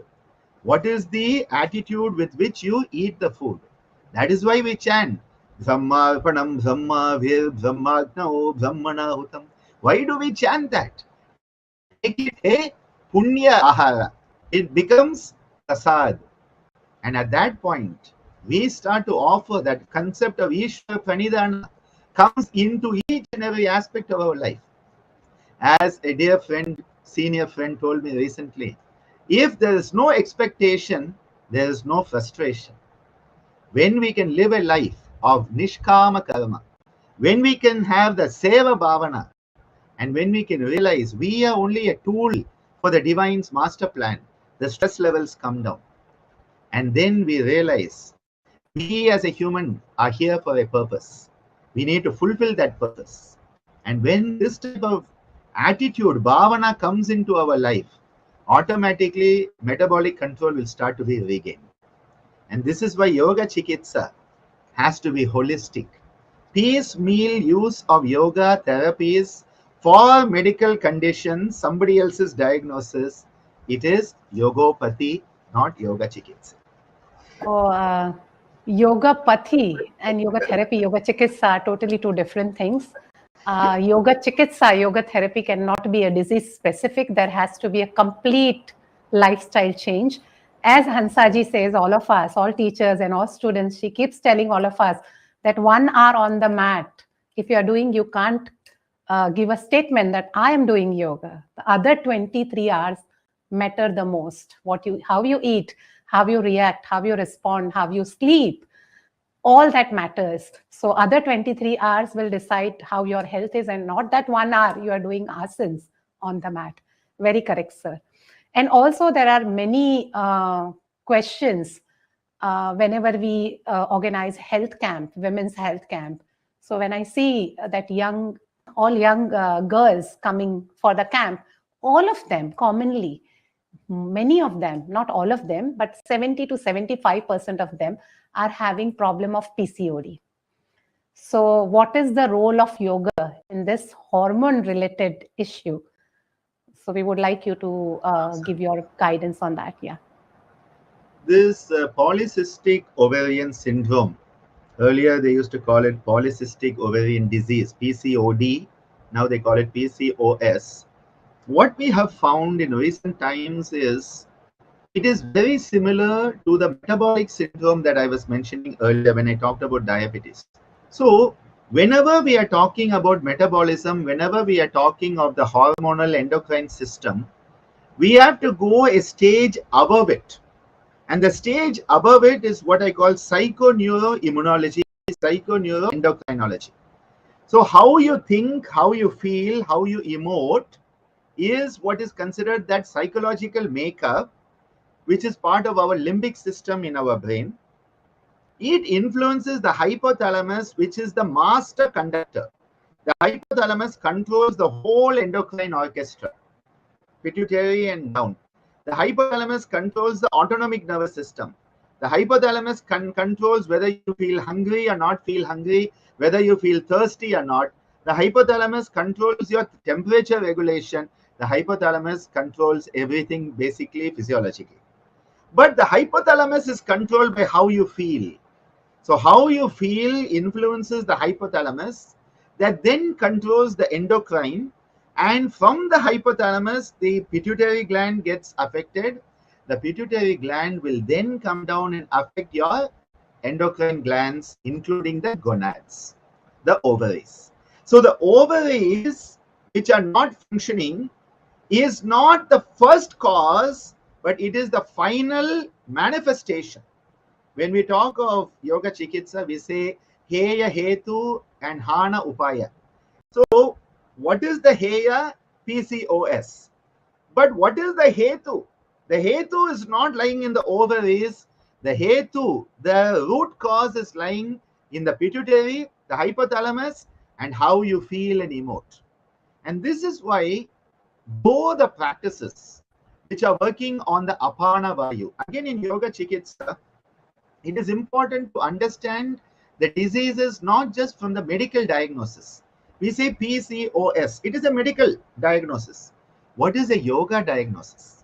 What is the attitude with which you eat the food? That is why we chant Brahmarpanam, Brahma Vir, Brahmagno, Brahmana Hutam. Why do we chant that? To make it a punya ahara. It becomes prasad. And at that point, we start to offer that concept of Ishvara Pranidhana comes into each and every aspect of our life. As a dear friend, senior friend told me recently, if there is no expectation, there is no frustration. When we can live a life of nishkama karma, when we can have the seva bhavana, and when we can realize we are only a tool for the divine's master plan, the stress levels come down. And then we realize we as a human are here for a purpose. We need to fulfill that purpose. And when this type of attitude, bhavana, comes into our life, automatically metabolic control will start to be regained. And this is why yoga chikitsa has to be holistic. Piecemeal use of yoga therapies for medical conditions, somebody else's diagnosis, it is yogopathy, not yoga chikitsa. So, yoga pathi and yoga therapy, yoga chikitsa are totally two different things. Yoga chikitsa, yoga therapy cannot be a disease specific. There has to be a complete lifestyle change. As Hansaji says, all of us, all teachers and all students, she keeps telling all of us that 1 hour on the mat, if you are doing, you can't give a statement that I am doing yoga. The other 23 hours matter the most. How you eat, how you react, how you respond, how you sleep, all that matters. So other 23 hours will decide how your health is, and not that 1 hour you are doing asanas on the mat. Very correct, sir. And also there are many questions whenever we organize health camp, women's health camp. So when I see that all young girls coming for the camp, all of them commonly, many of them, not all of them, but 70 to 75% of them are having problem of PCOD. So what is the role of yoga in this hormone related issue? So we would like you to give your guidance on that. Yeah. This polycystic ovarian syndrome, earlier they used to call it polycystic ovarian disease, PCOD. Now they call it PCOS. What we have found in recent times is it is very similar to the metabolic syndrome that I was mentioning earlier when I talked about diabetes. So whenever we are talking about metabolism, whenever we are talking of the hormonal endocrine system, we have to go a stage above it. And the stage above it is what I call psychoneuroimmunology, psychoneuroendocrinology. So how you think, how you feel, how you emote is what is considered that psychological makeup, which is part of our limbic system in our brain. It influences the hypothalamus, which is the master conductor. The hypothalamus controls the whole endocrine orchestra, pituitary and down. The hypothalamus controls the autonomic nervous system. The hypothalamus controls whether you feel hungry or not feel hungry, whether you feel thirsty or not. The hypothalamus controls your temperature regulation. The hypothalamus controls everything basically physiologically. But the hypothalamus is controlled by how you feel. So how you feel influences the hypothalamus, that then controls the endocrine, and from the hypothalamus the pituitary gland gets affected. The pituitary gland will then come down and affect your endocrine glands, including the gonads, the ovaries. So the ovaries which are not functioning is not the first cause, but it is the final manifestation. When we talk of yoga chikitsa, we say heya hetu and hana upaya. So what is the heya? PCOS. But what is the hetu? The hetu is not lying in the ovaries. The hetu, the root cause, is lying in the pituitary, the hypothalamus, and how you feel and emote. And this is why both the practices which are working on the apana vayu, again in yoga chikitsa, it is important to understand the diseases not just from the medical diagnosis. We say PCOS, it is a medical diagnosis. What is a yoga diagnosis?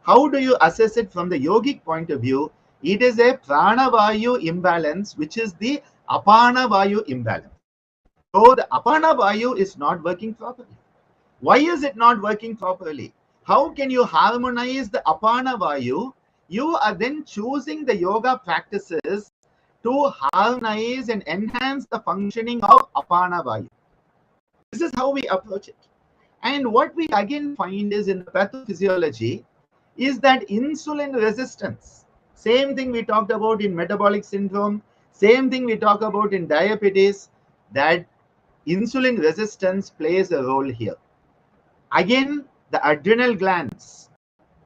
How do you assess it from the yogic point of view? It is a pranavayu imbalance, which is the apana vayu imbalance. So the apana vayu is not working properly. Why is it not working properly? How can you harmonize the apana vayu? You are then choosing the yoga practices to harmonize and enhance the functioning of apana vayu. This is how we approach it. And what we again find is in the pathophysiology is that insulin resistance, same thing we talked about in metabolic syndrome, same thing we talk about in diabetes, that insulin resistance plays a role here. Again, the adrenal glands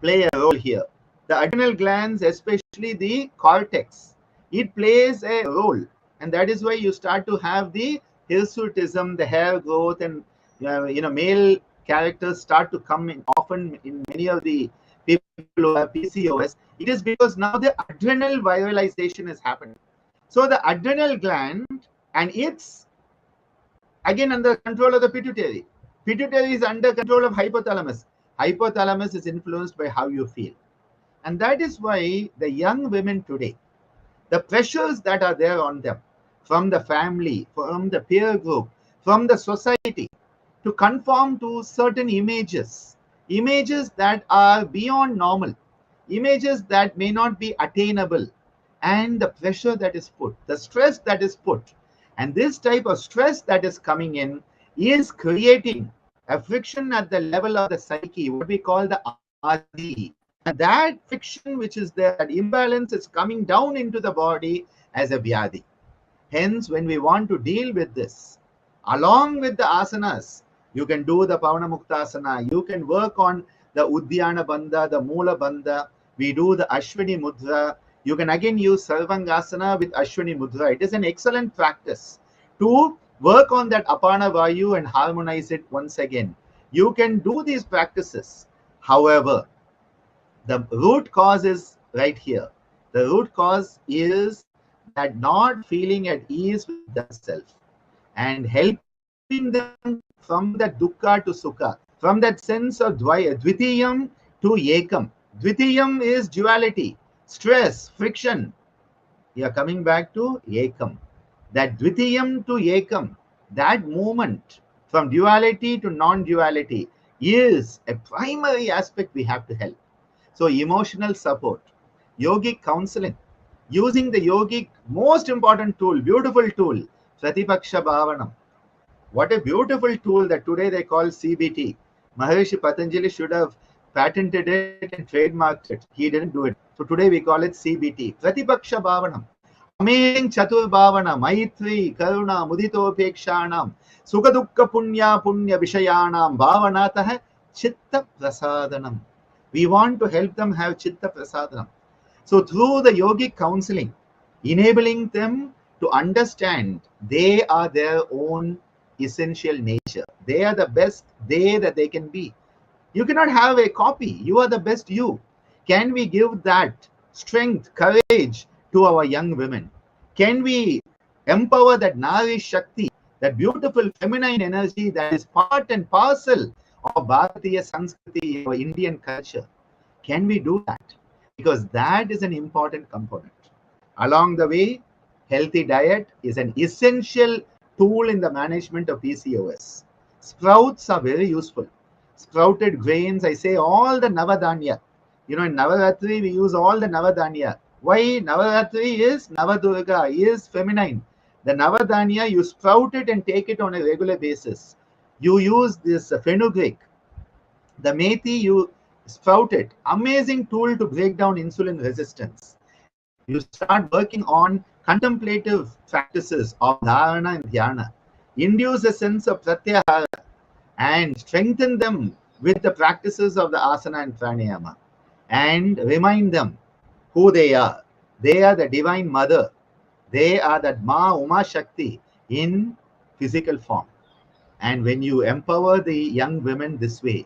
play a role here. The adrenal glands, especially the cortex, it plays a role. And that is why you start to have the hirsutism, the hair growth, and male characters start to come in often in many of the people who have PCOS. It is because now the adrenal viralization is happening. So the adrenal gland, and it's again under control of the pituitary. Pituitary is under control of hypothalamus. Hypothalamus is influenced by how you feel. And that is why the young women today, the pressures that are there on them from the family, from the peer group, from the society, to conform to certain images, images that are beyond normal, images that may not be attainable, and the pressure that is put, the stress that is put. And this type of stress that is coming in is creating a friction at the level of the psyche, what we call the adi. And that friction which is there, that imbalance is coming down into the body as a vyadi. Hence, when we want to deal with this, along with the asanas, you can do the Pavana Muktasana, you can work on the Uddiyana Bandha, the Mula Bandha, we do the Ashwini Mudra, you can again use Sarvangasana with Ashwini Mudra. It is an excellent practice to work on that Apana Vayu and harmonize it once again. You can do these practices. However, the root cause is right here. The root cause is that not feeling at ease with themselves and helping them from that dukkha to sukha, from that sense of dvitiyam to ekam. Dvitiyam is duality, stress, friction. You are coming back to ekam. That dvitiyam to ekam, that movement from duality to non-duality is a primary aspect we have to help. So emotional support, yogic counseling, using the yogic most important tool, beautiful tool, Pratipaksha Bhavanam. What a beautiful tool that today they call CBT. Maharishi Patanjali should have patented it and trademarked it. He didn't do it. So today we call it CBT. Pratipaksha Bhavanam. Amazing Chatur Bhavana, Maitri, Karuna, Muditopekshanam, Sukadukka Punya Punya Vishayanam, Bhavanatah, Chitta Prasadanam. We want to help them have Chitta Prasadanam. So through the yogic counseling, enabling them to understand they are their own essential nature. They are the best they that they can be. You cannot have a copy. You are the best you. Can we give that strength, courage to our young women? Can we empower that Nari Shakti, that beautiful feminine energy that is part and parcel of Bharatiya Sanskriti, our Indian culture? Can we do that? Because that is an important component. Along the way, Healthy diet is an essential tool in the management of PCOS. Sprouts are very useful. Sprouted grains, I say all the Navadanya. You know, in Navaratri, we use all the Navadanya. Why? Navaratri is Navadurga, is feminine. The Navadanya, you sprout it and take it on a regular basis. You use this fenugreek, the methi, you sprout it. Amazing tool to break down insulin resistance. You start working on contemplative practices of dharana and dhyana. Induce a sense of pratyahara and strengthen them with the practices of the asana and pranayama. And remind them who they are. They are the divine mother. They are that Ma Uma Shakti in physical form. And when you empower the young women this way,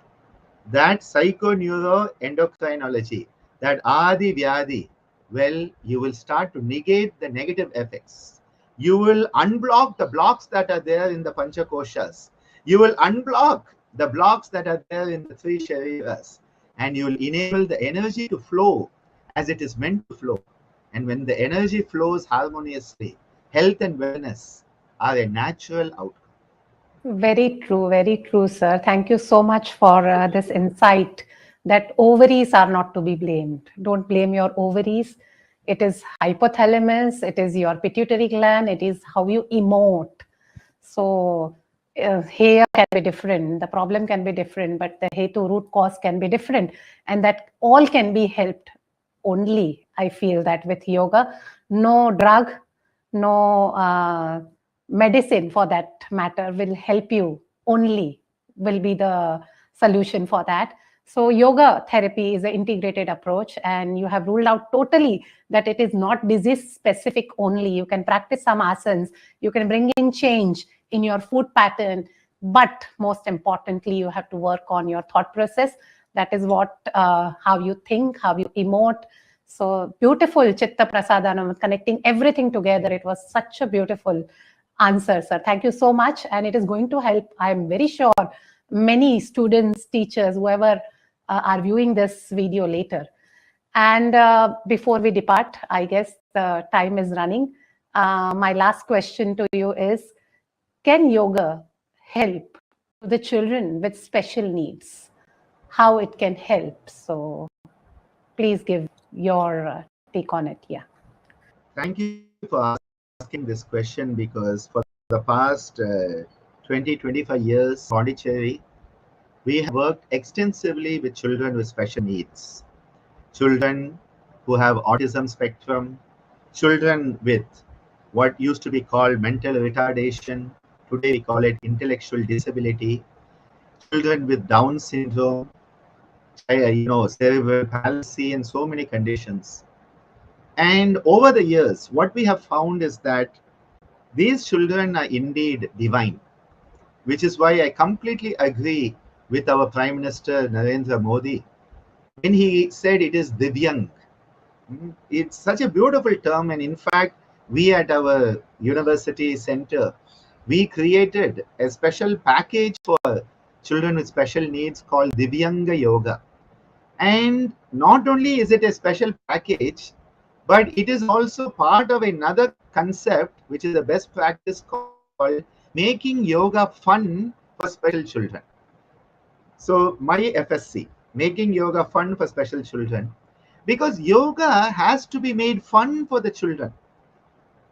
that psychoneuroendocrinology, that Adi Vyadi, well, you will start to negate the negative effects. You will unblock the blocks that are there in the Panchakoshas. You will unblock the blocks that are there in the three Shariras. And you will enable the energy to flow as it is meant to flow. And when the energy flows harmoniously, health and wellness are a natural outcome. Very true, sir. Thank you so much for this insight that ovaries are not to be blamed. Don't blame your ovaries. It is hypothalamus, it is your pituitary gland, it is how you emote. So, here can be different, the problem can be different, but the hetu root cause can be different. And that all can be helped only, I feel that with yoga, no drug, no medicine for that matter will help you, only will be the solution for that. So yoga therapy is an integrated approach, and you have ruled out totally that it is not disease specific only. You can practice some asanas, you can bring in change in your food pattern, but most importantly, you have to work on your thought process. That is what, how you think, how you emote. So beautiful, Chitta Prasadanam, connecting everything together. It was such a beautiful answer, sir. Thank you so much. And it is going to help, I'm very sure, many students, teachers, whoever are viewing this video later. And before we depart, I guess the time is running. My last question to you is, can yoga help the children with special needs? How it can help? So please give your take on it. Yeah. Thank you for asking this question, because for the past 20, 25 years, Pondicherry, we have worked extensively with children with special needs, children who have autism spectrum, children with what used to be called mental retardation. Today we call it intellectual disability, children with Down syndrome, cerebral palsy, and so many conditions. And over the years, what we have found is that these children are indeed divine, which is why I completely agree with our Prime Minister Narendra Modi when he said it is Divyang. It's such a beautiful term, and in fact, we at our university center, we created a special package for children with special needs called Divyanga Yoga. And not only is it a special package, but it is also part of another concept, which is a best practice called making yoga fun for special children. So my FSC, making yoga fun for special children, because yoga has to be made fun for the children.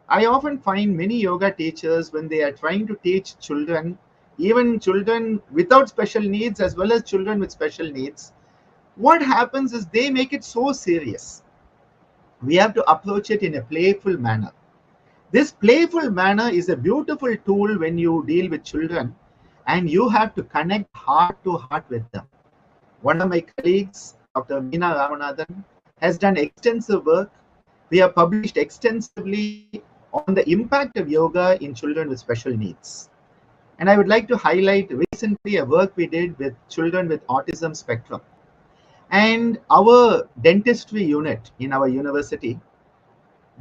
I often find many yoga teachers, when they are trying to teach children, even children without special needs as well as children with special needs, what happens is they make it so serious. We have to approach it in a playful manner. This playful manner is a beautiful tool when you deal with children, and you have to connect heart to heart with them. One of my colleagues, Dr. Meena Ramanathan, has done extensive work. We have published extensively on the impact of yoga in children with special needs. And I would like to highlight recently a work we did with children with autism spectrum. And our dentistry unit in our university,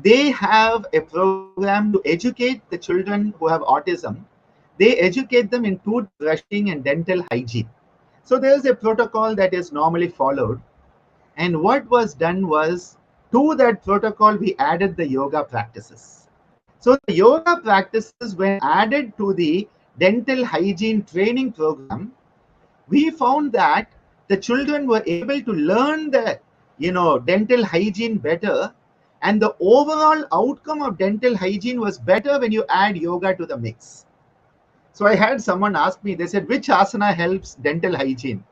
they have a program to educate the children who have autism. They educate them in toothbrushing and dental hygiene. So there's a protocol that is normally followed. And what was done was, to that protocol, we added the yoga practices. So the yoga practices, when added to the dental hygiene training program, we found that the children were able to learn the dental hygiene better, and the overall outcome of dental hygiene was better when you add yoga to the mix. So I had someone ask me, they said, which asana helps dental hygiene?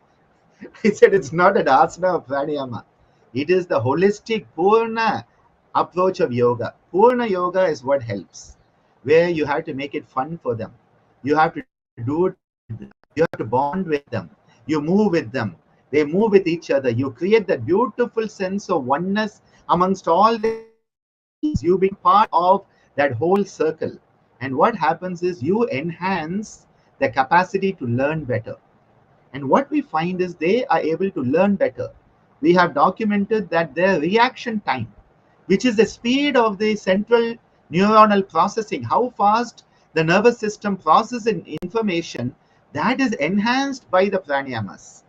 I said, it's not an asana of pranayama. It is the holistic Purna approach of yoga. Purna yoga is what helps, where you have to make it fun for them. You have to do it with them. You have to bond with them. You move with them. They move with each other. You create that beautiful sense of oneness amongst all the human beings. You become part of that whole circle. And what happens is you enhance the capacity to learn better. And what we find is they are able to learn better. We have documented that their reaction time, which is the speed of the central neuronal processing, how fast the nervous system processes information, that is enhanced by the pranayamas.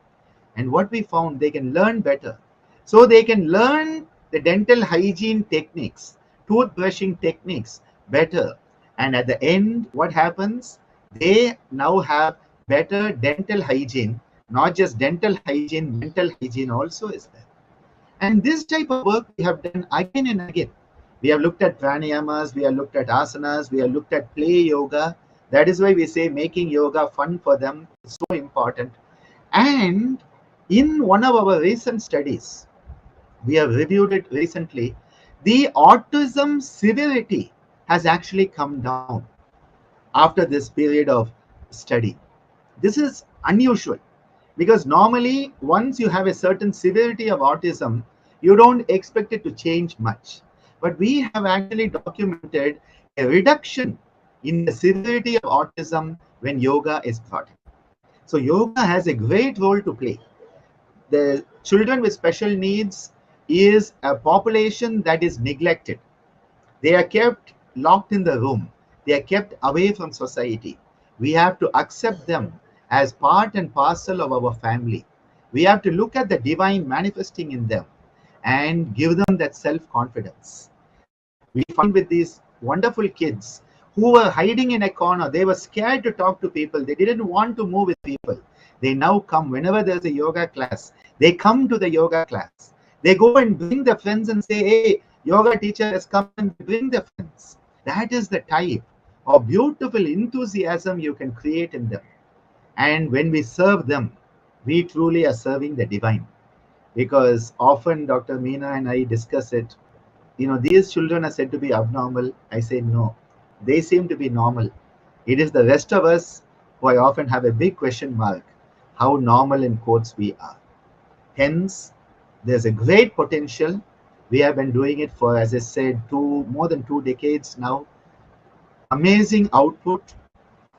And what we found, they can learn better. So they can learn the dental hygiene techniques, toothbrushing techniques better. And at the end, what happens? They now have better dental hygiene, not just dental hygiene, mental hygiene also is there. And this type of work we have done again and again. We have looked at pranayamas, we have looked at asanas, we have looked at play yoga. That is why we say making yoga fun for them is so important. And in one of our recent studies, we have reviewed it recently, the autism severity has actually come down after this period of study. This is unusual because normally, once you have a certain severity of autism, you don't expect it to change much. But we have actually documented a reduction in the severity of autism when yoga is brought in. So, yoga has a great role to play. The children with special needs is a population that is neglected. They are kept locked in the room. They are kept away from society. We have to accept them as part and parcel of our family. We have to look at the divine manifesting in them and give them that self-confidence. We find with these wonderful kids who were hiding in a corner, they were scared to talk to people. They didn't want to move with people. They now come whenever there's a yoga class. They come to the yoga class. They go and bring their friends and say, hey, yoga teacher has come, and bring their friends. That is the type of beautiful enthusiasm you can create in them. And when we serve them, we truly are serving the divine. Because often Dr. Meena and I discuss it. These children are said to be abnormal. I say no. They seem to be normal. It is the rest of us who I often have a big question mark how normal in quotes we are. Hence, there's a great potential. We have been doing it for, as I said, more than 2 decades now. Amazing output,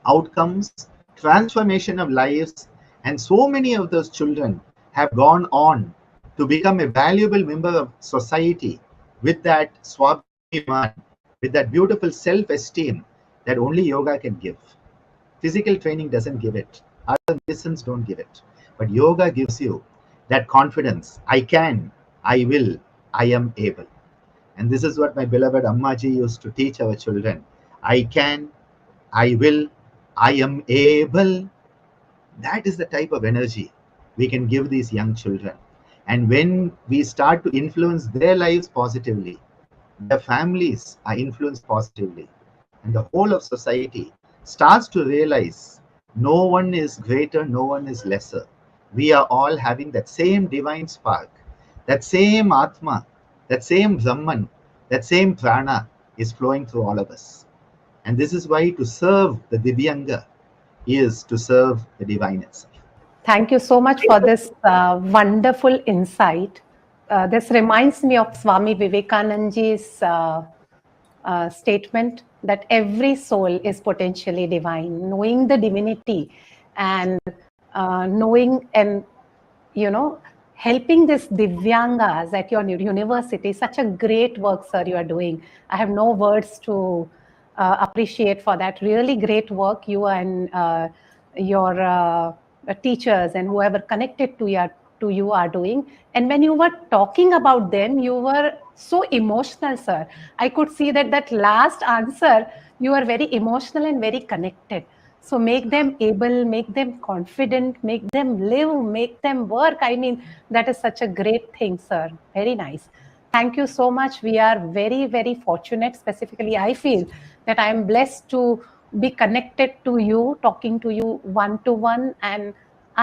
outcomes, transformation of lives, and so many of those children have gone on to become a valuable member of society with that swabhiman, with that beautiful self-esteem that only yoga can give. Physical training doesn't give it. Other medicines don't give it. But yoga gives you that confidence. I can, I will, I am able. And this is what my beloved Ammaji used to teach our children. I can, I will, I am able. That is the type of energy we can give these young children. And when we start to influence their lives positively, their families are influenced positively, and the whole of society starts to realize no one is greater, no one is lesser. We are all having that same divine spark, that same Atma, that same Brahman, that same Prana is flowing through all of us. And this is why to serve the Divyanga is to serve the divine itself. Thank you so much for this wonderful insight. This reminds me of Swami Vivekanandaji's statement that every soul is potentially divine. Knowing the divinity and knowing and, helping these Divyangas at your university, such a great work, sir, you are doing. I have no words to appreciate for that. Really great work you and your teachers and whoever connected to to you are doing. And when you were talking about them, you were so emotional, sir. I could see that last answer, you are very emotional and very connected. So make them able, make them confident, make them live, make them work. I mean, that is such a great thing, sir. Very nice. Thank you so much. We are very, very fortunate. Specifically, I feel that I am blessed to be connected to you, talking to you one to one. And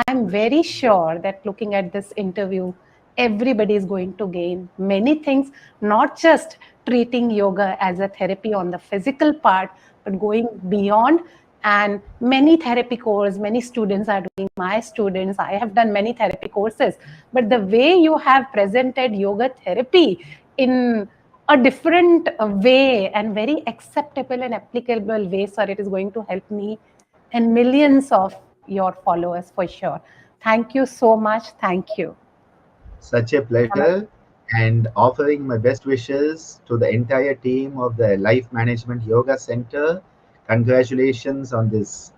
I'm very sure that looking at this interview, everybody is going to gain many things, not just treating yoga as a therapy on the physical part, but going beyond. And many therapy courses, many students are doing, my students, I have done many therapy courses, but the way you have presented yoga therapy in a different way and very acceptable and applicable way, sir, it is going to help me and millions of your followers for sure. Thank you so much. Thank you. Such a pleasure, and offering my best wishes to the entire team of the Life Management Yoga Center. Congratulations on this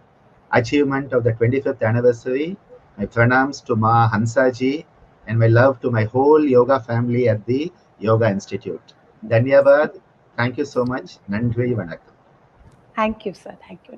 achievement of the 25th anniversary. My pranams to Ma Hansaji and my love to my whole yoga family at the Yoga Institute. Dhanyavad. Thank you so much. Nandri Vanakkam. Thank you, sir. Thank you.